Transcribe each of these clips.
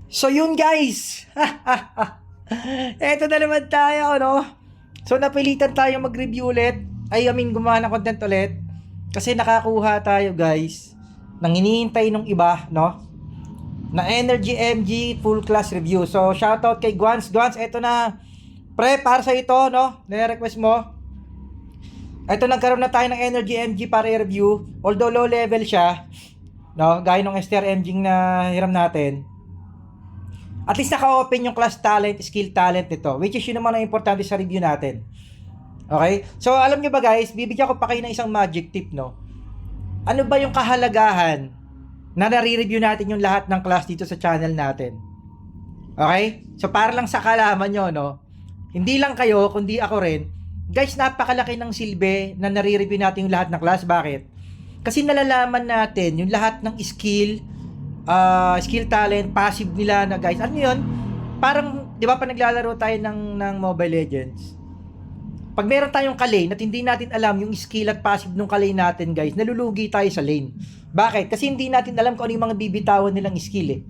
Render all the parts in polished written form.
So yun guys. Eto na naman tayo, no? So napilitan tayo mag-review ulit. Gumawa ng content ulit. Kasi nakakuha tayo guys ng hinihintay nung iba, no? Na Energy MG full class review. So shoutout kay Guans. Guans, eto na. Pre, para sa ito, no? Nire-request mo. Eto, nagkaroon na tayo ng Energy MG para i-review. Although low level siya, no? Gaya ng STR MG na hiram natin. At least naka-open yung class talent, skill talent nito. Which is yun naman ang importante sa review natin. Okay? So, alam nyo ba guys, bibigyan ko pa kayo ng isang magic tip, no? Ano ba yung kahalagahan na nare-review natin yung lahat ng class dito sa channel natin? Okay? So, para lang sa kalaman nyo, no? Hindi lang kayo, kundi ako rin. Guys, napakalaki ng silbi na nare-review natin yung lahat ng class. Bakit? Kasi nalalaman natin yung lahat ng skill talent, passive nila na guys. Ano yun? Parang, di ba pa naglalaro tayo ng Mobile Legends? Pag meron tayong kalane at hindi natin alam yung skill at passive ng kalane natin guys, nalulugi tayo sa lane. Bakit? Kasi hindi natin alam kung ano yung mga bibitawan nilang skill eh.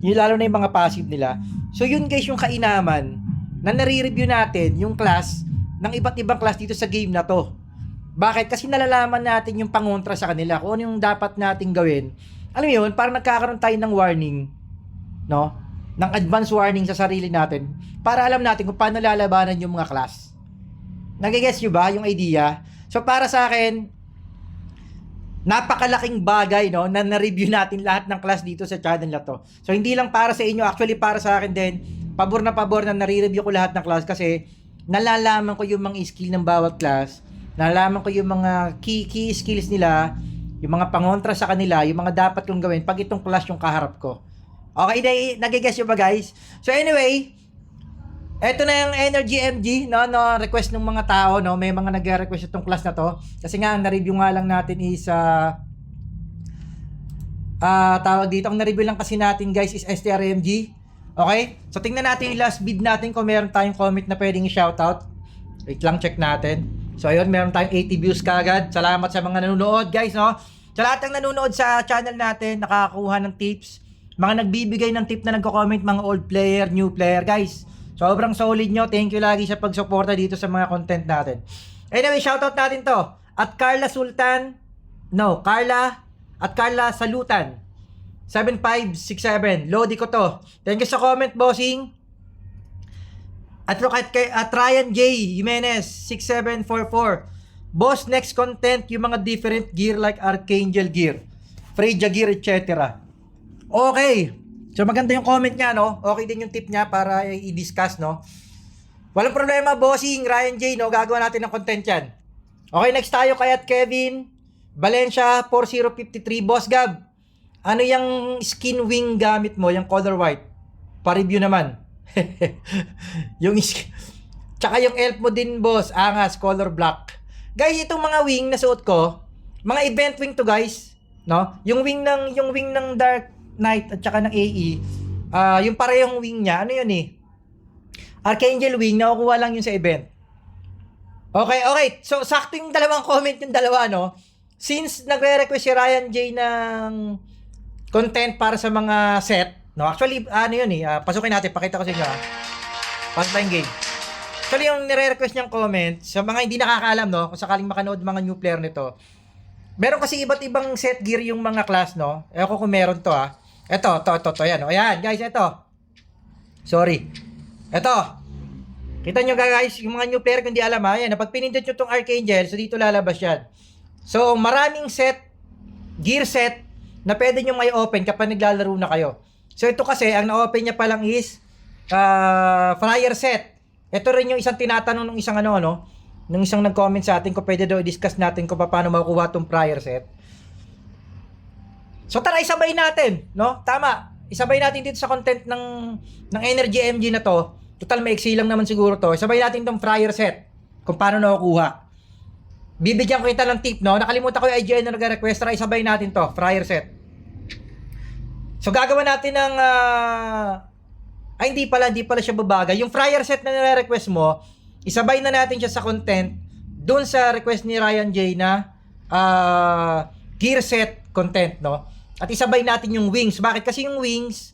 Yung lalo na yung mga passive nila. So yun guys yung kainaman na nare-review natin yung class ng iba't ibang class dito sa game na to. Bakit? Kasi nalalaman natin yung pangontra sa kanila, kung ano yung dapat nating gawin. Alam mo yun, parang nagkakaroon tayo ng warning, no? Ng advance warning sa sarili natin para alam natin kung paano lalabanan yung mga class. Nagigets nyo ba yung idea? So para sa akin, napakalaking bagay, no, na na-review natin lahat ng class dito sa channel na to. So hindi lang para sa inyo, actually para sa akin din, pabor na nare-review ko lahat ng class kasi nalalaman ko yung mga skill ng bawat class, nalalaman ko yung mga key skills nila, yung mga pangontra sa kanila, yung mga dapat kong gawin pag itong class yung kaharap ko. Okay, nagigess nyo ba guys? So anyway, eto na yung Energy MG, no, request ng mga tao, no, may mga nagre-request itong class na to. Kasi nga, ang na-review nga lang natin is, tawag dito, ang na-review lang kasi natin guys is STRMG. Okay? So tingnan natin yung last bid natin kung meron tayong comment na pwedeng i-shoutout. Wait lang, check natin. So ayun, meron tayong 80 views kagad. Salamat sa mga nanonood guys, no? Sa lahat ng nanonood sa channel natin, nakakakuha ng tips. Mga nagbibigay ng tip na nagko-comment, mga old player, new player, guys. Sobrang solid nyo. Thank you lagi sa pagsuporta dito sa mga content natin. Anyway, shoutout natin to. At Carla Salutan. 7567. Lodi ko to. Thank you sa comment, bossing. At Ryan J. Jimenez 6744. Boss, next content yung mga different gear like Archangel gear, Freya gear, etc. Okay. So maganda yung comment niya, no? Okay din yung tip niya para i-discuss, no? Walang problema, bossing Ryan J, no? Gagawa natin ng content yan. Okay, next tayo kay at Kevin Valencia 4053. Boss Gab, ano yung skin wing gamit mo, yung color white? Pa-review naman. Tsaka yung elf mo din, boss, angas, color black. Guys, itong mga wing na suot ko, mga event wing to guys, no? Yung wing ng Dark Knight at tsaka ng AE, yung parehong wing niya, ano yun eh? Archangel wing, nakukuha lang yun sa event. Okay. So, sakto yung dalawang comment yung dalawa, no? Since nagre-request si Ryan J ng content para sa mga set, no? Actually, ano yun eh, pasukin natin, pakita ko sa inyo, pasok tayong game. Actually, yung nire-request niyang comment, sa mga hindi nakakaalam, no? Kung sakaling makanood mga new player nito, meron kasi iba't ibang set gear yung mga class, no? Ewan ko kung meron to, ha. Ito, yan. O, yan, guys, ito. Sorry. Ito. Kita nyo guys, yung mga new player kung di alam, ha. Yan, pag pinindot nyo tong Archangel, so dito lalabas yan. So, maraming gear set, na pwede nyo may open kapag naglalaro na kayo. So, ito kasi, ang na-open niya pa lang is, flyer set. Ito rin yung isang tinatanong ng isang nung isang nag-comment sa atin kung pwede daw i-discuss natin kung paano makukuha tong flyer set. So tara, isabay natin, no? Tama. Isabay natin dito sa content ng Energy MG na to. Total, maiksi lang naman siguro to. Isabay natin tong flyer set kung paano nakukuha. Bibigyan ko kita ng tip, no? Nakalimutan ko yung IGN na nag-request. Tara, isabay natin to, flyer set. So gagawa natin ng hindi pala siya babagay. Yung flyer set na nire-request mo, isabay na natin siya sa content doon sa request ni Ryan J na gear set content, no? At isabay natin yung wings. Bakit? Kasi yung wings,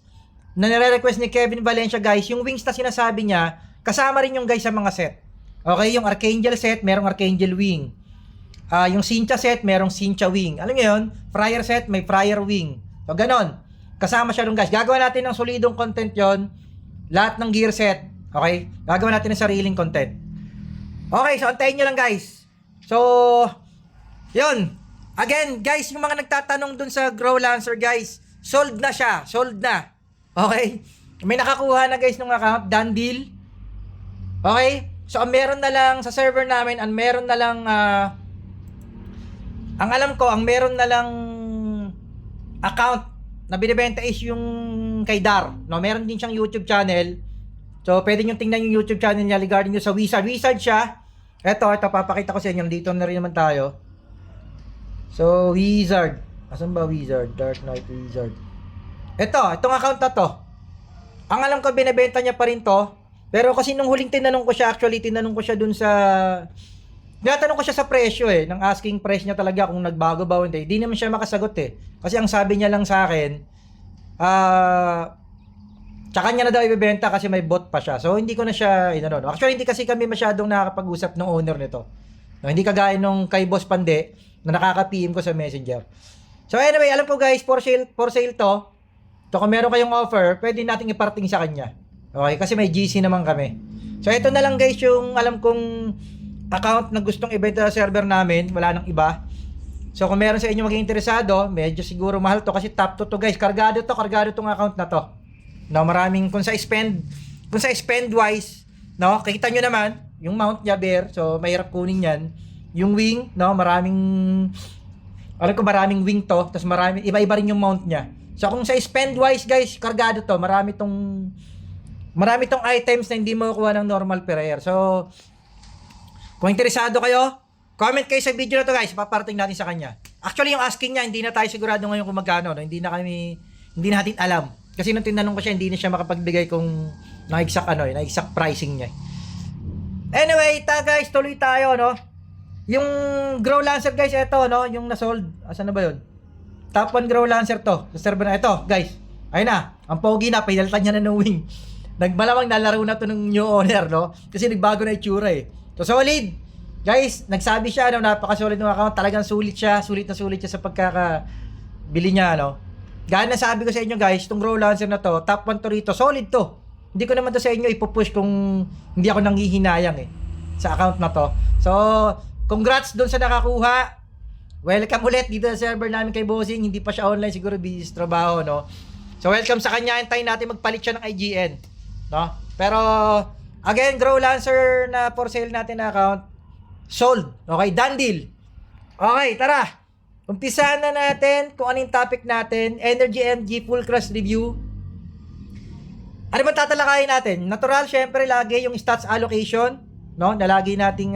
na nire-request ni Kevin Valencia guys, yung wings na sinasabi niya, kasama rin yung guys sa mga set. Okay, yung Archangel set, merong Archangel wing. Yung Sincha set, merong Sincha wing. Alam niyo yun? Friar set, may Friar wing. So, ganon. Kasama siya dun guys. Gagawa natin ng solidong content yon. Lahat ng gear set. Okay? Gagawa natin ng sariling content. Okay, so antayin nyo lang guys. So, yun. Again, guys, yung mga nagtatanong dun sa Grow Lancer guys, sold na siya. Sold na. Okay? May nakakuha na guys nung account. Done deal. Okay? So, ang meron na lang sa server namin, ang meron na lang, ang alam ko, ang meron na lang account na binibenta is yung kay Dar. No, meron din siyang YouTube channel. So, pwede nyo tingnan yung YouTube channel niya regarding nyo sa Wizard. Wizard siya. Ito, papakita ko sa inyo. Dito na rin naman tayo. So, Wizard. Asan ba Wizard? Dark Knight Wizard. Itong account na to. Ang alam ko, binibenta niya pa rin to. Pero kasi nung huling tinanong ko siya, actually, tinanong ko siya dun sa... Tinatanong ko siya sa presyo ng asking price niya talaga kung nagbago ba o hindi. Hindi naman siya makasagot Kasi ang sabi niya lang sa akin, tsaka niya na daw ibebenta kasi may bot pa siya. So hindi ko na siya, Actually hindi kasi kami masyadong nakakapag-usap ng owner nito. No, hindi kagaya nung kay Boss Pande na nakaka-PM ko sa Messenger. So anyway, alam ko guys, for sale to. So kung meron kayong offer, pwede nating iparting sa kanya. Okay, kasi may GC naman kami. So ito na lang guys yung alam kong account na gustong ibenta sa server namin, wala nang iba. So kung meron sa inyo maging interesado, medyo siguro mahal to kasi top to guys. Kargado tong account na to. No, maraming kung sa spend wise, no, kita nyo naman yung mount niya bear. So mahirap kunin 'yan. Yung wing, no, maraming wing to, tapos iba-iba rin yung mount niya. So kung sa spend wise guys, kargado to, marami tong items na hindi mo makukuha ng normal prayer. So kung interesado kayo, comment kayo sa video na to guys, paparating natin sa kanya. Actually yung asking niya, hindi na tayo sigurado ngayon kung magkano, no? Hindi natin alam. Kasi nung tinanong ko siya, hindi na siya makapagbigay kung na-exact pricing niya. Anyway, guys, tuloy tayo, no? Yung Grow Lancer guys, ito, no? Yung na-sold. Asan na ba yun? Top 1 Grow Lancer to. Sa server na ito, guys. Ayun na. Ang pogi na, pinalitan niya na ng wing. Nagmalamang nalaro na to ng new owner, no? Kasi nagbago na itsura So solid. Guys, nagsabi siya napaka-solid ng account. Talagang sulit siya sa pagkakabili niya, no. Gaya na sabi ko sa inyo guys, itong Grow Lancer na to, top 1 to rito, solid to. Hindi ko naman to sa inyo ipupush kung hindi ako nanghihinayang sa account na to. So, congrats doon sa nakakuha. Welcome ulit dito sa server namin kay Bossing. Hindi pa siya online, siguro busy sa trabaho, no. So, welcome sa kanya. Hintayin natin magpalit siya ng IGN, no. Pero again, Grow Lancer na for sale natin na account, sold. Okay, done deal. Okay, tara. Umpisahan na natin kung anong topic natin. Energy MG full crush review. Ano ba tatalakayin natin? Natural, syempre, lagi yung stats allocation, no? Na lagi nating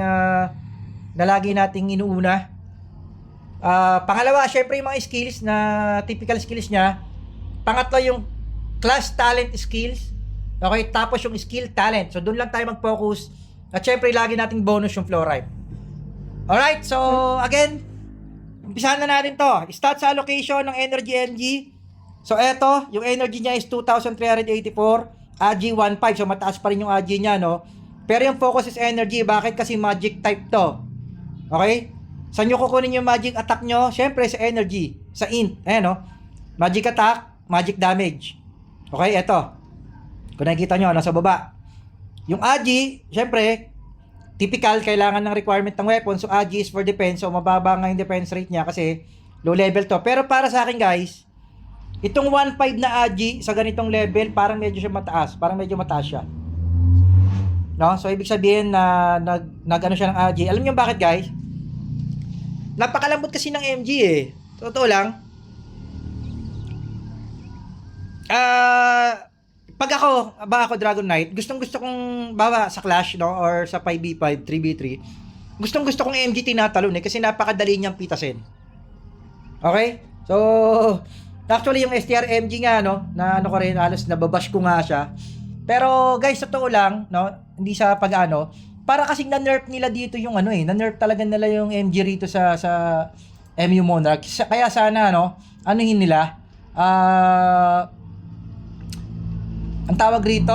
inuuna. Pangalawa, syempre yung mga skills na typical skills niya. Pangatlo, yung class talent skills. Okay, tapos yung skill talent. So, doon lang tayo mag-focus. At syempre, lagi nating bonus yung flow ride. Alright, so, again, umpisahan na natin to. Stats allocation ng Energy NG. So, eto, yung energy niya is 2,384. AG 1.5. So, mataas pa rin yung AG niya, no? Pero yung focus is energy. Bakit? Kasi magic type to. Okay? Saan nyo kukunin yung magic attack nyo? Syempre, sa energy. Sa int. Ayan, no? Magic attack, magic damage. Okay, eto. Kung nakikita nyo, nasa baba. Yung AG, syempre, typical, kailangan ng requirement ng weapon. So, AG is for defense. So, mababa nga yung defense rate niya kasi low level to. Pero para sa akin, guys, itong 1.5 na AG sa ganitong level, parang medyo siya mataas. Parang medyo mataas siya. No? So, ibig sabihin na nag-ano siya ng AG. Alam niyo bakit, guys? Napakalambot kasi ng MG Totoo lang. Pag ako Dragon Knight, gustong-gusto kong bawa sa Clash, no, or sa 5v5, 3v3. Gustong-gusto kong MG tinatalon kasi napakadali niyang pitasin. Okay? So, actually yung STR MG nga, no, na ano ko rin, halos nababash ko nga siya. Pero guys, totoo lang, no, hindi sa pag-ano, para kasing na-nerf nila dito yung na-nerf talaga nila yung MG rito sa MU Monarch. Kaya sana, no, anuhin nila, ang tawag rito,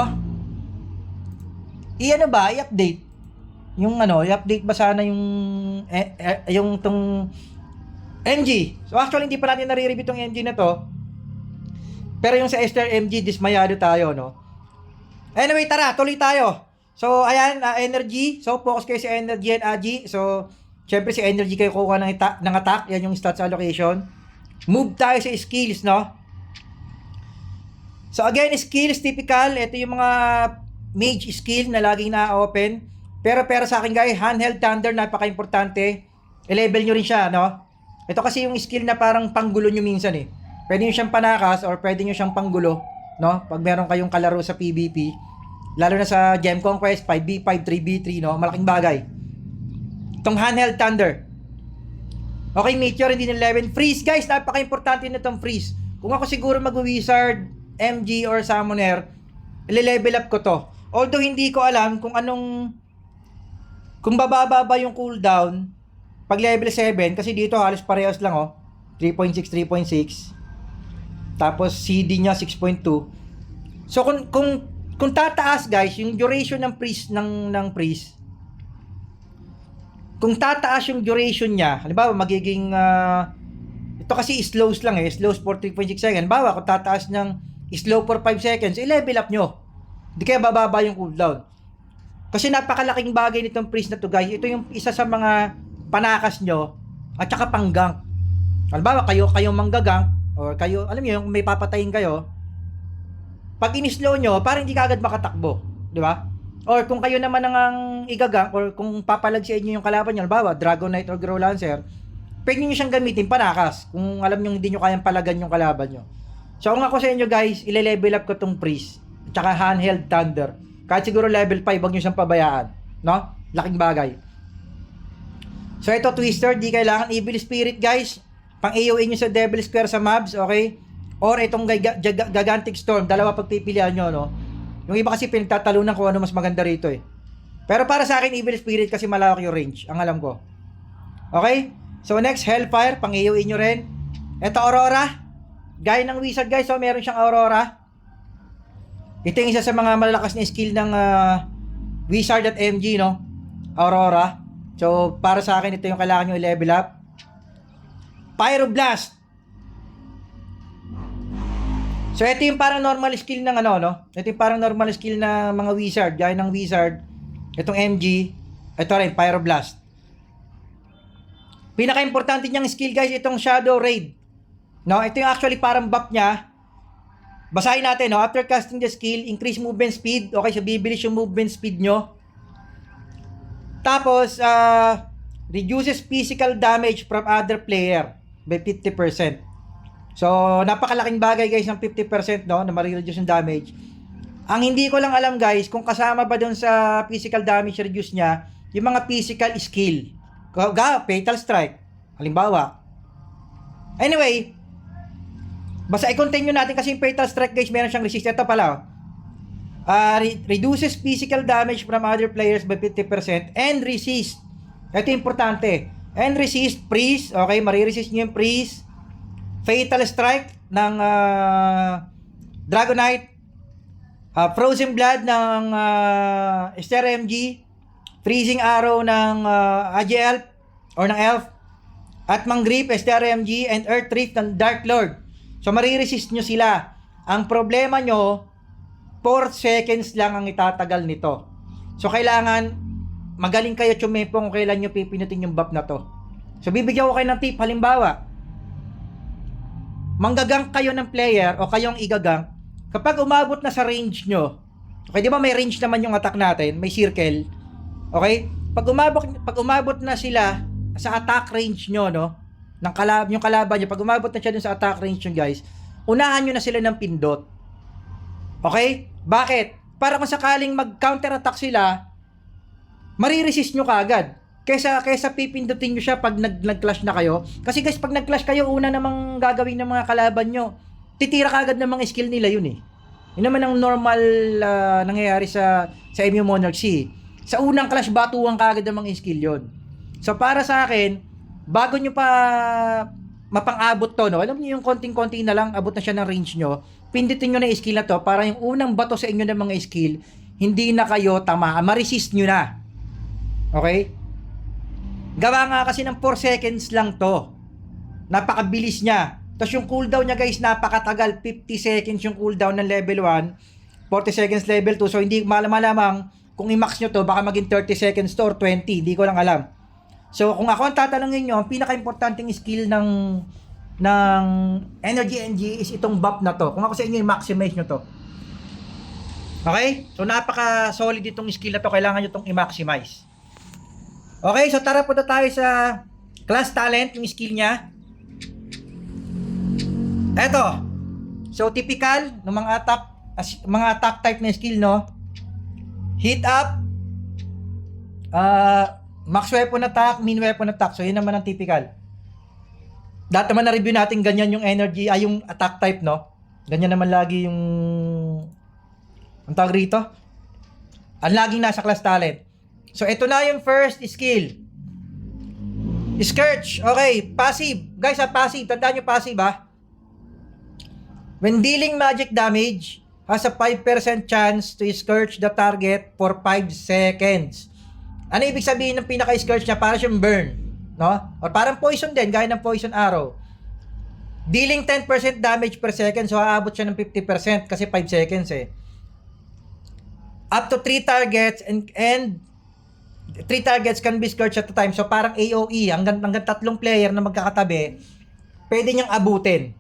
i-ano ba, i-update. Yung i-update ba sana yung tong MG. So actually, hindi pa natin nare-review tong MG na to. Pero yung sa Ester MG, dismayado tayo, no? Anyway, tara, tuloy tayo. So, ayan, energy. So, focus kayo sa energy and Agi. So, syempre si energy kayo kukuha ng attack. Yan yung stats allocation. Move tayo sa skills, no? So, again, skills, typical. Ito yung mga mage skill na laging na-open. Pero sa akin, guys, handheld thunder, napaka-importante. I-level nyo rin siya, no? Ito kasi yung skill na parang panggulo nyo minsan, eh. Pwede nyo siyang panakas or pwede nyo siyang panggulo, no? Pag meron kayong kalaro sa PvP. Lalo na sa Gem Conquest, 5v5, 3v3, no? Malaking bagay. Itong handheld thunder. Okay, Meteor, hindi na 11. Freeze, guys, napaka-importante na itong freeze. Kung ako siguro mag-wizard, MG, or summoner, i-level up ko to. Although, hindi ko alam kung bababa ba yung cooldown pag level 7, kasi dito halos parehas lang, 3.6, 3.6. Tapos, CD niya, 6.2. So, kung tataas, guys, yung duration ng freeze ng freeze, kung tataas yung duration niya, halimbawa magiging ito kasi slows lang, slows for 3.6 seconds. Halimbawa, kung tataas ng slow for 5 seconds, i-level up nyo. Hindi kaya bababa yung cooldown. Kasi napakalaking bagay nitong freeze na to, guys. Ito yung isa sa mga panakas nyo at saka panggank. Halimbawa, kayo manggagank, or kayo, alam niyo, yung may papatayin kayo, pag in-slow nyo, parang hindi ka agad makatakbo. Di ba? Or kung kayo naman ang igagang, or kung papalag sa inyo yung kalaban nyo, halimbawa, Dragon Knight or Grow Lancer, pwede nyo siyang gamitin panakas, kung alam nyo hindi nyo kayang palagan yung kalaban nyo. So, kung ako sa inyo, guys, ile-level up ko tong Priest, tsaka handheld thunder. Kahit siguro level 5, wag nyo siyang pabayaan. No? Laking bagay. So, ito, Twister, di kailangan. Evil Spirit, guys, pang AOE nyo sa Devil Square sa mobs, okay? Or itong Gigantic Storm, dalawa pagpipilian nyo, no? Yung iba kasi pinagtatalunan kung ano mas maganda rito, eh. Pero para sa akin, Evil Spirit kasi malawak yung range, ang alam ko. Okay? So next, Hellfire, pang AOE nyo rin. Ito, Aurora. Gaya ng Wizard, guys, so meron siyang Aurora. Ito yung isa sa mga malalakas na skill ng Wizard at MG, no? Aurora. So, para sa akin, ito yung kailangan nyo i-level up. Pyroblast. So, ito yung parang normal skill ng no? Ito yung parang normal skill na mga wizard. Gaya ng wizard. Itong MG. Ito rin, Pyroblast. Pinaka-importante niyang skill, guys, itong Shadow Raid. No? Ito yung actually parang buff niya. Basahin natin, no? After casting the skill, increase movement speed. Okay, so bibilis yung movement speed nyo. Tapos, reduces physical damage from other player by 50%. So, napakalaking bagay, guys, ng 50%, no, na ma-reduce yung damage. Ang hindi ko lang alam, guys, kung kasama ba doon sa physical damage reduce niya, yung mga physical skill. Fatal Strike, halimbawa. Anyway, basta i-continue natin kasi yung Fatal Strike, guys, meron siyang resist. Ito pala, reduces physical damage from other players by 50% and resist. Ito importante. And resist, freeze, okay, mariresist nyo yung freeze. Fatal Strike ng Dragon Knight, Frozen Blood ng Ester MG, Freezing Arrow ng Agi Elf or ng Elf, at Mangrip, Ester MG, and Earth Rift ng Dark Lord. So mariresist nyo sila. Ang problema nyo, 4 seconds lang ang itatagal nito. So kailangan magaling kayo tsumepo kung kailan nyo pipinutin yung buff na to. So bibigyan ko kayo ng tip, halimbawa, manggagank kayo ng player o kayong igagank, kapag umabot na sa range nyo, okay, di ba may range naman yung attack natin, may circle, okay? Pag umabot na sila sa attack range nyo, no, yung kalaban nyo, pag umabot na siya dun sa attack range nyo, guys, unahan nyo na sila ng pindot. Okay? Bakit? Para kung sakaling mag-counter attack sila, mariresist nyo kaagad. Kaysa pipindutin nyo siya pag nag-clash na kayo. Kasi guys, pag nag-clash kayo, una namang gagawin ng mga kalaban nyo, titira kagad ng mga skill nila yun, eh. Yun naman ang normal nangyayari sa MU Monarch C. Sa unang clash, batuan kagad ng mga skill yun. So para sa akin, bago nyo pa mapang-abot to, no? Alam niyo yung konting-konti na lang, abot na siya ng range nyo, pindutin nyo na yung skill na to para yung unang bato sa inyo ng mga skill, hindi na kayo tamaan. Ma-resist nyo na. Okay? Gawa nga kasi ng 4 seconds lang to. Napakabilis niya. Tapos yung cooldown niya guys, napakatagal. 50 seconds yung cooldown ng level 1. 40 seconds level 2. So hindi malamang kung i-max nyo to, baka maging 30 seconds to or 20. Hindi ko lang alam. So kung ako ang tatanungin nyo, ang pinaka-importanting skill ng Energy NG is itong buff na to. Kung ako sa inyo, i-maximize nyo to. Okay? So napaka-solid itong skill na to. Kailangan nyo itong i-maximize. Okay, so tara punta tayo sa class talent, yung skill niya. Eto. So typical ng mga attack type na skill, no? Hit up, max weapon attack, min weapon attack. So yun naman ang typical. Dati naman na-review natin ganyan yung energy, yung attack type, no? Ganyan naman lagi yung ang tawag rito. Ang laging nasa class talent. So ito na yung first skill. Scourge. Okay, passive. Guys, passive. Tandaan nyo passive, When dealing magic damage, has a 5% chance to scourge the target for 5 seconds. Ano ibig sabihin ng pinaka-scourge niya? Para siyang burn, no? Or parang poison din, gaya ng poison arrow. Dealing 10% damage per second, so aabot siya ng 50% kasi 5 seconds Up to 3 targets and 3 targets can be scourged at a time. So parang AOE, hanggang 3 player na magkakatabi, pwede niyang abutin.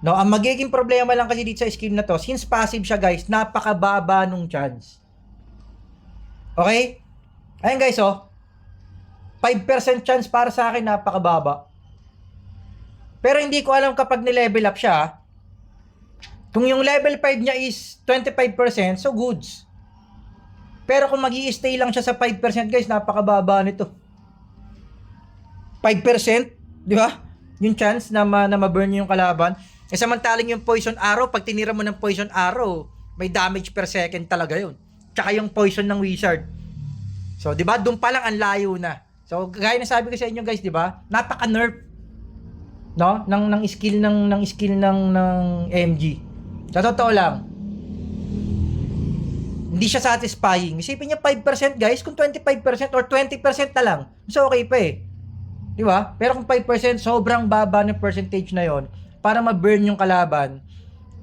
No, ang magiging problema lang kasi dito sa skill na to, since passive siya guys, napakababa nung chance. Okay? Ayun guys, 5% chance para sa akin, napakababa. Pero hindi ko alam kapag ni-level up siya, kung yung level 5 niya is 25%, so goods. Pero kung mag-i-stay lang siya sa 5% guys, napakababa nito. 5%, di ba? Yung chance na ma-burn yung kalaban. Samantalang yung poison arrow, pag tinira mo ng poison arrow, may damage per second talaga yun. Tsaka yung poison ng wizard. So, di ba? Doon pa lang ang layo na. So, gaya na sabi ko sa inyo guys, di ba? Napaka-nerf, no? Ng skill ng MG. Sa totoo lang, hindi siya satisfying. Isipin niya 5% guys, kung 25% or 20% na lang, so okay pa Di ba? Pero kung 5%, sobrang baba ng percentage na yon para ma-burn yung kalaban.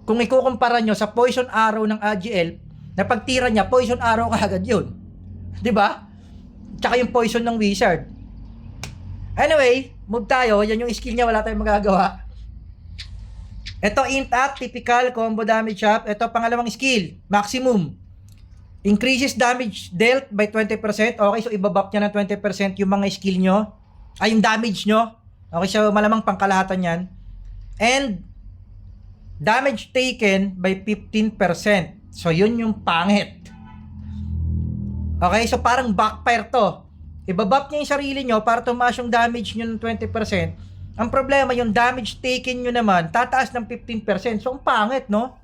Kung ikukumpara nyo sa poison arrow ng AGL, na pagtira niya, poison arrow kaagad yun. Di ba? Tsaka yung poison ng wizard. Anyway, move tayo. Yan yung skill niya, wala tayong magagawa. Ito, int up, typical, combo damage up. Ito, pangalawang skill, maximum. Increases damage dealt by 20%. Okay, so ibabuff niya ng 20% yung mga skill nyo. Yung damage nyo. Okay, so malamang pangkalahatan yan. And damage taken by 15%. So yun yung pangit. Okay, so parang backfire to. Ibabuff niya yung sarili nyo para tumaas yung damage nyo ng 20%. Ang problema, yung damage taken nyo naman, tataas ng 15%. So ang pangit, no?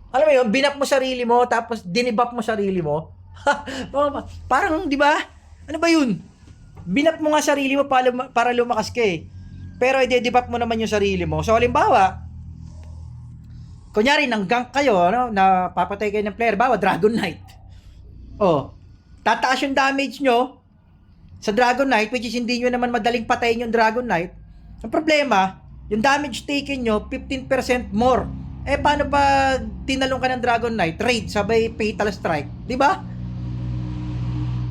Alam mo yun, binap mo sarili mo, tapos dinibuff mo sarili mo. Parang, di ba? Ano ba yun? Binap mo nga sarili mo para lumakas ka Pero i-debuff mo naman yung sarili mo. So, halimbawa, kunyari, nang-gank kayo, na papatay kayo ng player, bawa, Dragon Knight. Tataas yung damage nyo sa Dragon Knight, which is hindi nyo naman madaling patayin yung Dragon Knight. Ang problema, yung damage taken nyo, 15% more. Paano pag tinalong ka ng Dragon Knight, raid, sabay fatal strike, di ba?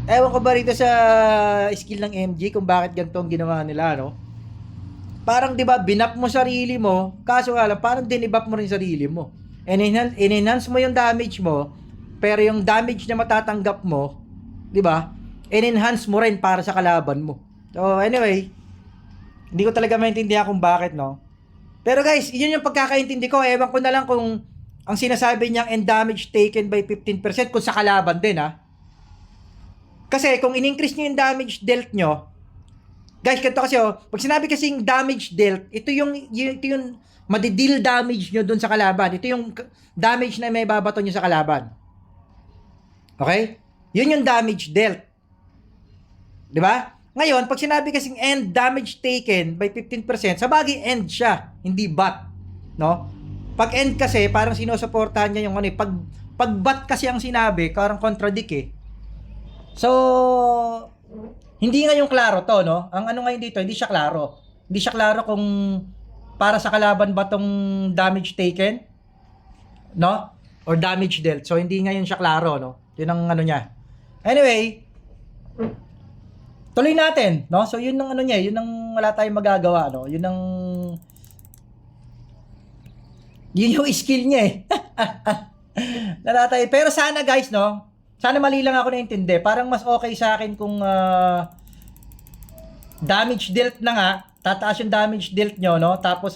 Ewan ko ba rito sa skill ng MG kung bakit ganito ang ginawa nila, no? Parang, di ba, binap mo sarili mo, kaso nga lang, parang dinibap mo rin sarili mo. In-enhance mo yung damage mo, pero yung damage na matatanggap mo, di ba, in-enhance mo rin para sa kalaban mo. So, anyway, hindi ko talaga maintindihan kung bakit, no? Pero guys, yun yung pagkakaintindi ko. Ewan ko na lang kung ang sinasabi niyang and damage taken by 15% kung sa kalaban din, Kasi kung in-increase niyo yung damage dealt nyo, guys, ganito kasi pag sinabi kasing damage dealt, ito yung madi-deal damage nyo dun sa kalaban. Ito yung damage na may babato nyo sa kalaban. Okay? Yun yung damage dealt. Di ba? Ngayon, pag sinabi kasing end damage taken by 15%, sa bagay end siya, hindi but. No? Pag end kasi, parang sinusuportahan niya yung ano eh. Pag bat kasi ang sinabi, parang contradict eh. So, hindi nga yung klaro to, no? Ang ano ngayon dito, hindi siya klaro. Hindi siya klaro kung para sa kalaban ba tong damage taken, no? Or damage dealt. So, hindi ngayon siya klaro, no? Yun ang ano niya. Anyway, tuloy natin, no? So, yun ang ano niya, yun ang wala tayong magagawa, no? Yun yung skill niya eh. Nalatay. Pero sana guys, no? Sana mali lang ako naintindi. Parang mas okay sa akin kung damage dealt na nga, tataas yung damage dealt nyo, no? Tapos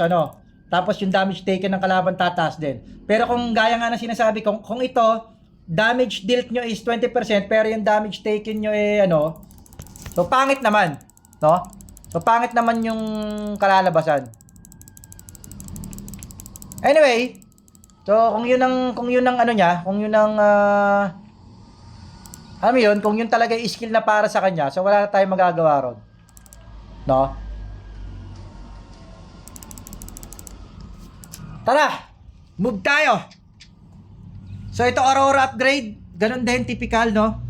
yung damage taken ng kalaban tataas din. Pero kung gaya nga na sinasabi, kung ito, damage dealt nyo is 20%, pero yung damage taken nyo eh so pangit naman, no? So pangit naman yung kalalabasan. Anyway, so kung yun ang ano niya, kung yun ang alam mo yun, kung yun talaga yung skill na para sa kanya, so wala na tayong magagawa ron. No? Tara! Move tayo! So ito Aurora upgrade, ganun din, typical, no?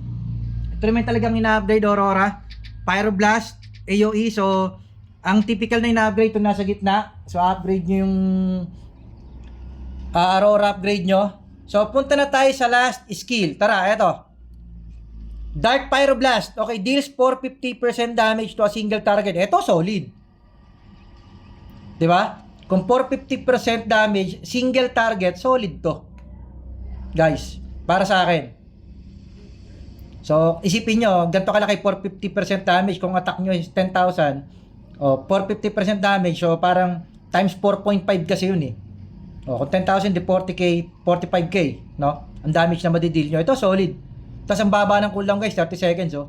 Ito naman talagang ina-upgrade Aurora. Pyroblast, AoE, so ang typical na ina-upgrade ito nasa gitna. So upgrade nyo yung Aurora upgrade nyo. So punta na tayo sa last skill. Tara, eto. Dark Pyroblast. Okay, deals 450% damage to a single target. Ito, solid. Diba? Kung 450% damage, single target, solid to. Guys, para sa akin. So, isipin nyo, ganito kalaki 450% damage. Kung attack nyo is 10,000, 450% damage, so parang times 4.5 kasi yun eh. Kung 10,000, di 40k, 45k, no? Ang damage na madideal nyo. Ito, solid. Tapos ang baba ng cooldown guys, 30 seconds oh.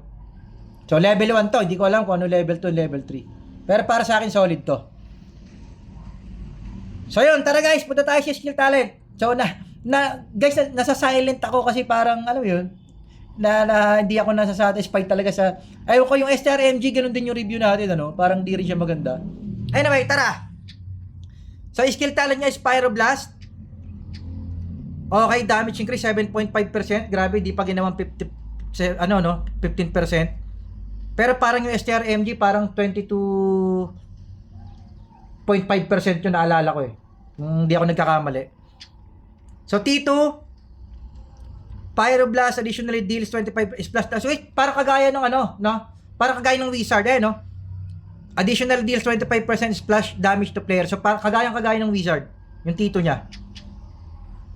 So level 1 to, hindi ko alam kung ano level 2, level 3. Pero para sa akin solid to. So yun, tara guys, punta tayo sa skill talent. So guys, nasa silent ako kasi parang alam mo yun, na hindi ako nasa-satisfied talaga sa ayun ko yung STRMG, ganun din yung review natin parang di rin siya maganda. Anyway, tara. So skill talent niya is Pyroblast. Okay, damage increase 7.5%. Grabe, di pa ginawang 15%. Pero parang yung STRMG parang 22.5% yung naalala ko eh. Hindi ako nagkakamali. So T2 Pyroblast additionally deals 25 is plus. So wait, parang kagaya ng parang kagaya ng Wizard no? Additional deals 25% splash damage to player. So parang kagaya ng Wizard, yung T2 niya.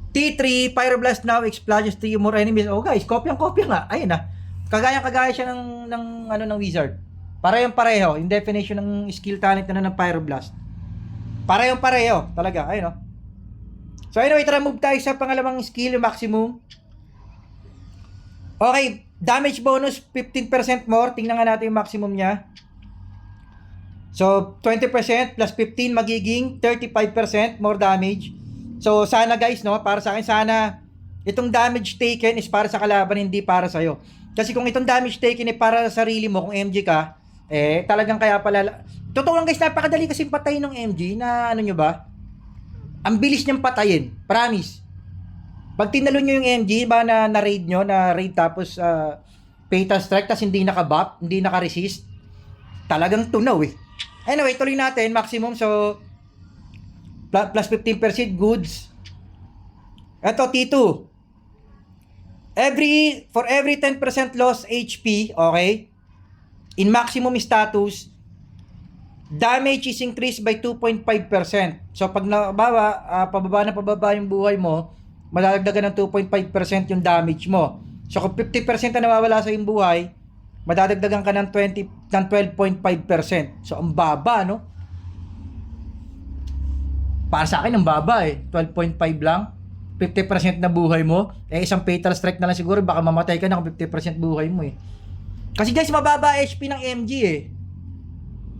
T3, Pyroblast now explodes 3 more enemies. Oh guys, kopyang-kopya nga. Ayun na. Kagaya siya ng Wizard. Parehong-pareho. Yung definition ng skill talent ng Pyroblast. Parehong-pareho. Talaga. Ayun So anyway, tara move tayo sa pangalawang skill, yung maximum. Okay, damage bonus 15% more. Tingnan nga natin yung maximum niya. So 20% plus 15 magiging 35% more damage. So sana guys para sa akin sana itong damage taken is para sa kalaban, hindi para sa iyo. Kasi kung itong damage taken ay para sa sarili mo, kung MG ka, talagang kaya pala. Totoo lang guys, napakadali kasi patayin ng MG na nyo ba? Ang bilis niyang patayin, promise. Pag tinalo nyo yung MG ba na raid nyo, na raid tapos fatal strike tapos hindi naka-buff, hindi naka-resist, talagang tunaw eh. Anyway, tuloy natin, maximum. So plus 15% goods. Ito T2. For every 10% loss HP, okay? In maximum status, damage is increased by 2.5%. So pag pababa yung buhay mo, madadagdagan ng 2.5% yung damage mo. So kung 50% na nawawala sa iyong buhay, madadagdagan ka ng 12.5%. So ang baba, no? Para sa akin, ang baba 12.5 lang. 50% na buhay mo. Isang fatal strike na lang siguro, baka mamatay ka na kung 50% buhay mo Kasi guys, mababa HP ng MG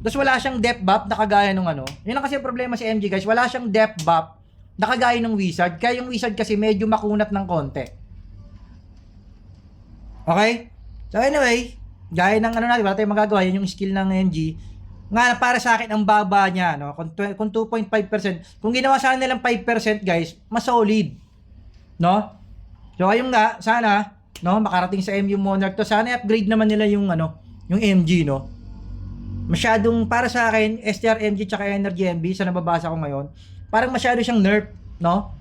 Tapos wala siyang depth buff na kagaya nung Yun ang kasi problema sa MG guys, wala siyang depth buff na kagaya ng Wizard. Kaya yung Wizard kasi medyo makunat ng konti. Okay? So anyway, gaya ng natin, wala tayong magagawa. Yan yung skill ng MG. Nga para sa akin ang baba niya, no? Kung 2.5%, kung ginawa sana nilang 5% guys, mas solid, no? So ayun nga, sana, no, makarating sa MU Monarch to. Sana i-upgrade naman nila yung ano, yung MG, no? Masyadong para sa akin, STR MG tsaka Energy MB sa nababasa ko ngayon, parang masyado siyang nerf, no?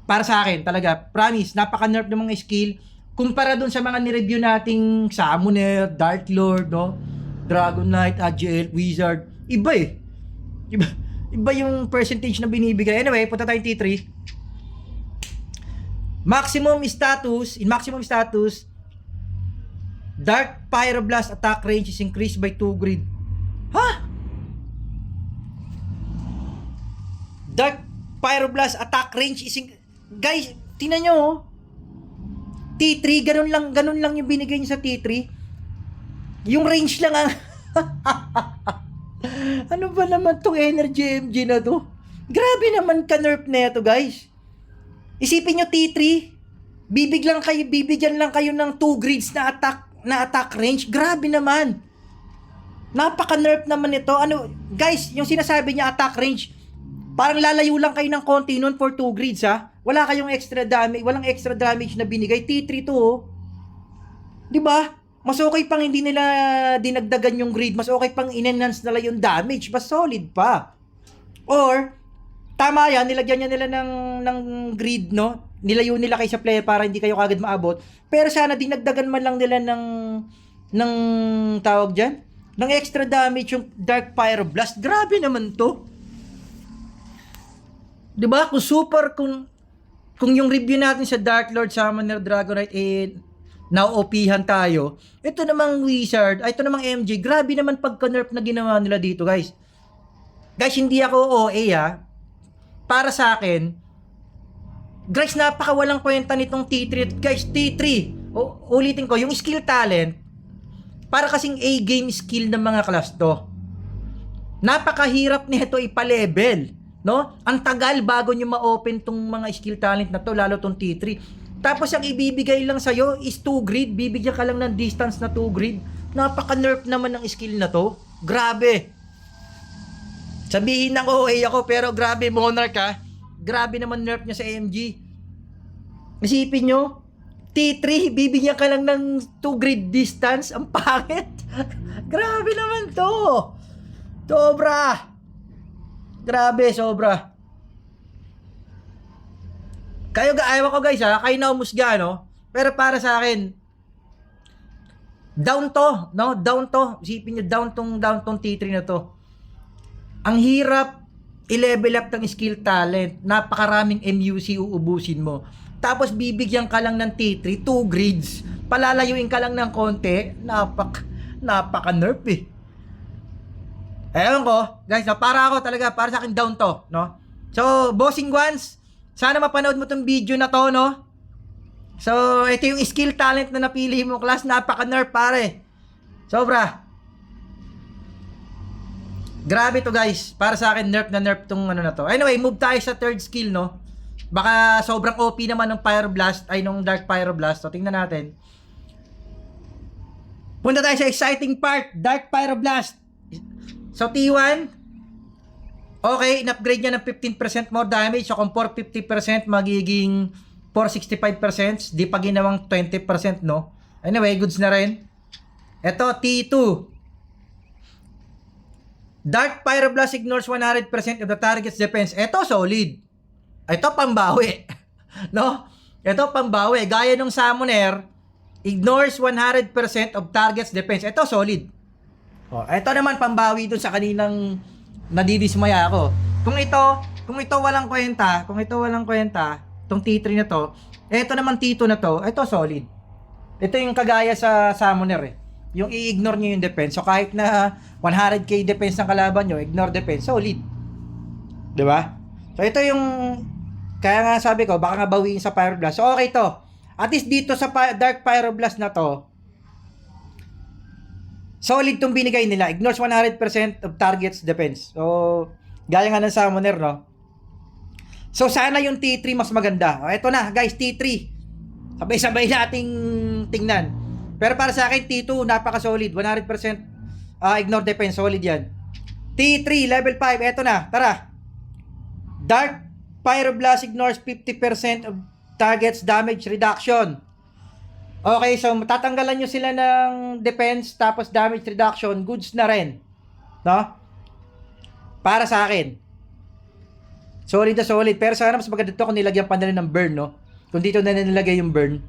Para sa akin talaga, promise, napaka-nerf ng mga skill kumpara dun sa mga ni-review nating Summoner, Dark Lord, no? Dragon Knight, AGL, Wizard. Iba eh. Iba yung percentage na binibigay. Anyway, punta tayong T3. Maximum status, Dark Pyroblast attack range is increased by 2 grid. Ha? Dark Pyroblast attack range is guys, tingnan nyo oh. T3, ganun lang yung binigay niya sa T3. Yung range lang ang ano ba naman tong Energy MG na to? Grabe naman ka-nerf na ito, guys. Isipin nyo T3, bibigyan lang kayo ng 2 grids na attack range. Grabe naman. Napaka-nerf naman ito. Ano, guys, yung sinasabi niya attack range, parang lalayo lang kayo ng konti nun for 2 grids ha. Wala kayong extra damage, walang extra damage na binigay. T3 to oh. 'Di ba? Mas okay pang hindi nila dinagdagan yung grid, mas okay pang in-enhance nila yung damage, mas solid pa. Or tama yan, nilagyan nila ng grid, no? Nilayo nila kay sa player para hindi kayo kagad maabot. Pero sana dinagdagan man lang nila ng tawag diyan, ng extra damage yung Dark Pyroblast. Grabe naman to. 'Di ba? Kung yung review natin sa Dark Lord, Summoner, Dragonite na-OP-han tayo. Ito namang Wizard, ito namang MJ, grabe naman pagka-nerf na ginawa nila dito, guys. Guys, hindi ako OA ha. Para sa akin, guys, napakawalang kwenta nitong T3. Guys, T3, ulitin ko, yung skill talent, para kasing A-game skill ng mga class to. Napakahirap nito ipa-level, no? Ang tagal bago nyo ma-open tong mga skill talent na to, lalo tong T3. Tapos ang ibibigay lang sa'yo is 2 grid. Bibigyan ka lang ng distance na 2 grid. Napaka-nerf naman ng skill na to. Grabe. Sabihin ng OA ako, pero grabe Monarch ha. Grabe naman nerf niya sa MG. Isipin nyo, T3, bibigyan ka lang ng 2 grid distance. Ang pangit. Grabe naman to. Sobra. Grabe, sobra. Ayaw ko guys ha, kayo na umusga no. Pero para sa akin, down to, no? Down to. Isipin niyo down tong T3 na to. Ang hirap i-level up ng skill talent. Napakaraming MUC uubusin mo. Tapos bibigyan ka lang ng T3, 2 grids. Palalayuin ka lang ng konti. Napaka-nerf eh. Ewan ko, guys, no, para sa akin down to, no? So, bossing ones, sana mapanood mo tong video na to, no? So, ito yung skill talent na napili mo, class. Napaka-nerf, pare. Sobra. Grabe to, guys. Para sa akin, nerf tong ano na to. Anyway, move tayo sa third skill, no? Baka sobrang OP naman ng Pyroblast, nung Dark Pyroblast. So, tingnan natin. Punta tayo sa exciting part, Dark Pyroblast. So, T1, okay, in-upgrade niya ng 15% more damage. So, kung 450%, magiging 465%. Di pa ginawang 20%, no? Anyway, goods na rin. Ito, T2. Dark Pyroblast ignores 100% of the target's defense. Ito, solid. Ito, pambawi. No? Ito, pambawi. Gaya nung Summoner, ignores 100% of target's defense. Ito, solid. Oh, ito naman, pambawi dun sa kaninang nadidismaya ako. Kung ito walang kwenta, tong T3 na to, ito naman T2 na to, ito solid. Ito yung kagaya sa Summoner eh. Yung i-ignore nyo yung defense. So kahit na 100k defense ng kalaban nyo, ignore defense, solid. 'Di ba? So ito yung, kaya nga sabi ko, baka nga bawiin sa Pyroblast. So okay to. At least dito sa Dark Pyroblast na to, solid tong binigay nila. Ignores 100% of target's defense. So, gaya nga ng Summoner, no? So, sana yung T3 mas maganda. O, eto na, guys, T3. Sabay-sabay nating tingnan. Pero para sa akin, T2, napaka-solid. 100% Ignore defense, solid yan. T3, level 5, eto na, tara. Dark Pyroblast ignores 50% of target's damage reduction. Okay, so tatanggalan nyo sila ng defense tapos damage reduction, goods na rin. No? Para sa akin. Solid na solid. Pero sana mas maganda dito kung nilagyan pa nila ng burn, no? Kung dito na nilagay yung burn.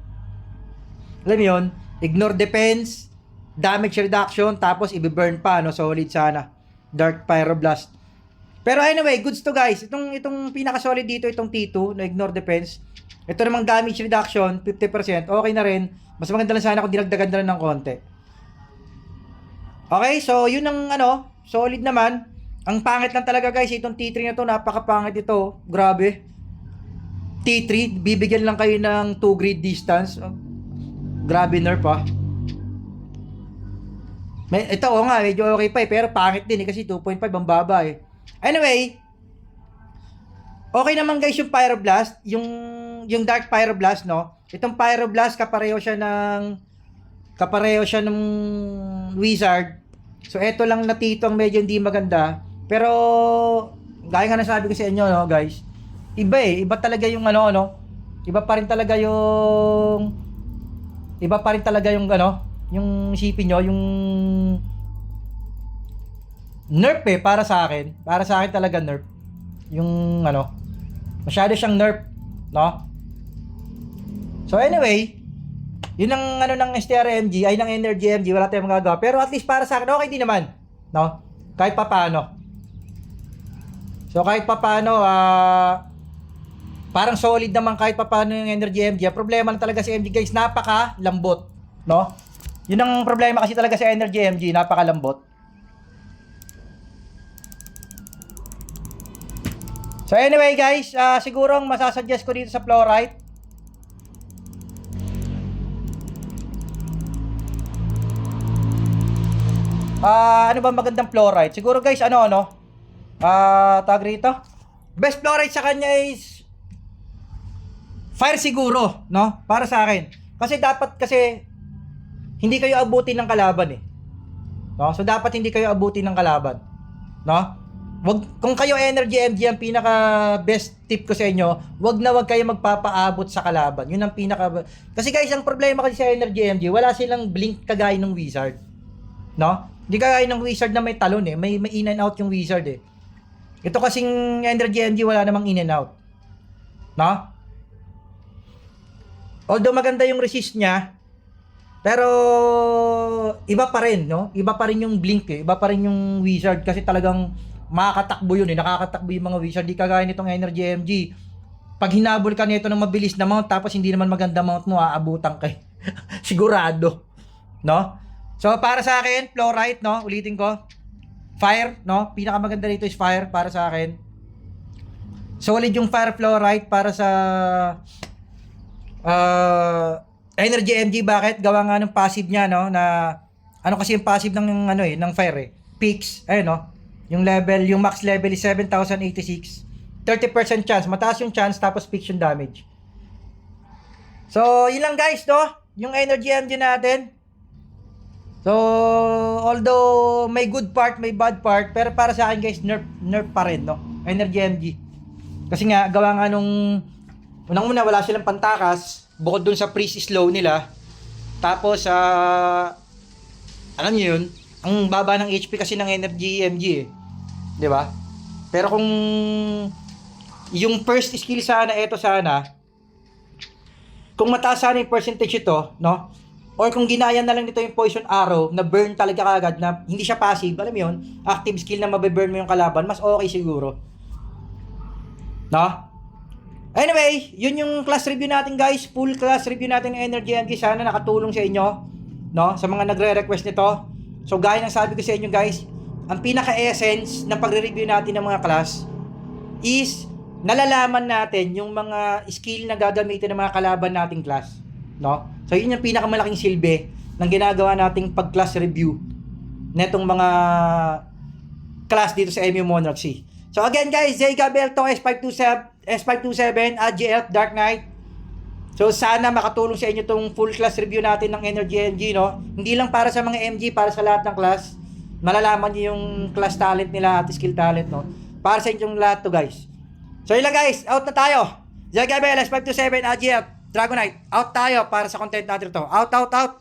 Alam mo yun? Ignore defense, damage reduction, tapos i-burn pa, no? Solid sana. Dark Pyroblast. Pero anyway, goods to guys. Itong pinaka-solid dito, itong T2, na ignore defense. Ito namang damage reduction, 50%. Okay na rin. Mas maganda lang sana kung dinagdagan na lang ng konti. Okay, so yun ang solid naman. Ang pangit lang talaga guys, itong T3 na to, napakapangit ito. Grabe. T3, bibigyan lang kayo ng 2 grid distance. Grabe nerf ah. Ito nga, medyo okay pa pero pangit din kasi 2.5 ang baba eh. Anyway, okay naman guys yung Pyroblast, yung Dark Pyroblast, no? Itong Pyroblast kapareho siya ng Wizard. So eto lang na Tito ang medyo hindi maganda. Pero gaya nga nasabi ko sa inyo, no, guys. Iba talaga yung Iba pa rin talaga yung yung isipin nyo, yung nerf para sa akin. Para sa akin talaga nerf. Yung masyado siyang nerf, no? So anyway, yun ang ng STRMG, ay ng Energy MG, wala tayong magagawa. Pero at least para sa akin, okay din naman, no? Kahit papaano. So kahit papaano, parang solid naman kahit papaano yung Energy MG. Ang problema lang talaga sa MG guys, napaka-lambot, no? Yun ang problema kasi talaga sa Energy MG, napaka-lambot. So anyway guys, siguro ang masasuggest ko dito sa Fluorite, ano ba magandang Fluorite? Siguro guys, tag rito. Best Fluorite sa kanya is Fire siguro, no? Para sa akin. Kasi dapat hindi kayo abutin ng kalaban eh. No? So dapat hindi kayo abutin ng kalaban. No? Kung kayo Energy MG, ang pinaka best tip ko sa inyo, wag kayo magpapaabot sa kalaban. Yun ang pinaka. Kasi guys, ang problema kasi sa Energy MG, wala silang blink kagaya ng Wizard. No? Hindi kagaya ng Wizard na may talon eh. May in and out yung Wizard eh. Ito kasing Energy MG, wala namang in and out. No? Although maganda yung resist niya, pero iba pa rin, no? Iba pa rin yung blink eh. Iba pa rin yung Wizard kasi talagang makakatakbo yun eh. Nakakatakbo yung mga Wizard. Di kagaya nitong Energy MG. Pag hinabol ka nito ng mabilis na mount tapos hindi naman maganda mount mo, aabutan ka. Sigurado. No? So para sa akin, Fluorite, no? Ulitin ko. Fire, no? Pinakamaganda dito is Fire para sa akin. Solid yung Fire Fluorite para sa Energy MG. Bakit? Gawa nga ng passive niya, no? Na kasi yung passive ng ng Fire eh. Peaks, ayun, no? Yung max level is 7,086. 30% chance, mataas yung chance tapos peaks yung damage. So, yun lang guys, no? Yung Energy MG natin. So, although may good part, may bad part, pero para sa akin guys, nerf pa rin, no? Energy MG. Kasi nga, gawa nga nung unang-una, wala silang pantakas, bukod dun sa freeze slow nila. Tapos, alam niyo yun, ang baba ng HP kasi ng Energy MG eh. 'Di ba? Pero kung yung first skill sana, kung mataas sana yung percentage ito, no? Or kung ginaya na lang nito yung Poison Arrow na burn talaga kagad, na hindi siya passive, alam mo yun, active skill na mabe-burn mo yung kalaban, mas okay siguro. No? Anyway, yun yung class review natin guys, full class review natin ng Energy MG. Sana nakatulong sa inyo, no? Sa mga nagre-request nito. So gaya ng sabi ko sa inyo guys, ang pinaka-essence ng pagre-review natin ng mga class is nalalaman natin yung mga skill na gagamitin ng mga kalaban nating class, no? So yun yung pinakamalaking silbi ng ginagawa nating pag-class review netong mga class dito sa MU Monarch C. So again guys, Zay Gabelto, S527, AGF Dark Knight. So sana makatulong sa inyo tong full class review natin ng Energy MG, no? Hindi lang para sa mga MG, para sa lahat ng class. malalaman niyo yung class talent nila at skill talent, no? Para sa inyong lahat to, guys. So, yun lang, guys. Out na tayo. Jagabel, S527, AGF, Dragonite. Out tayo para sa content natin to. Out, out, out.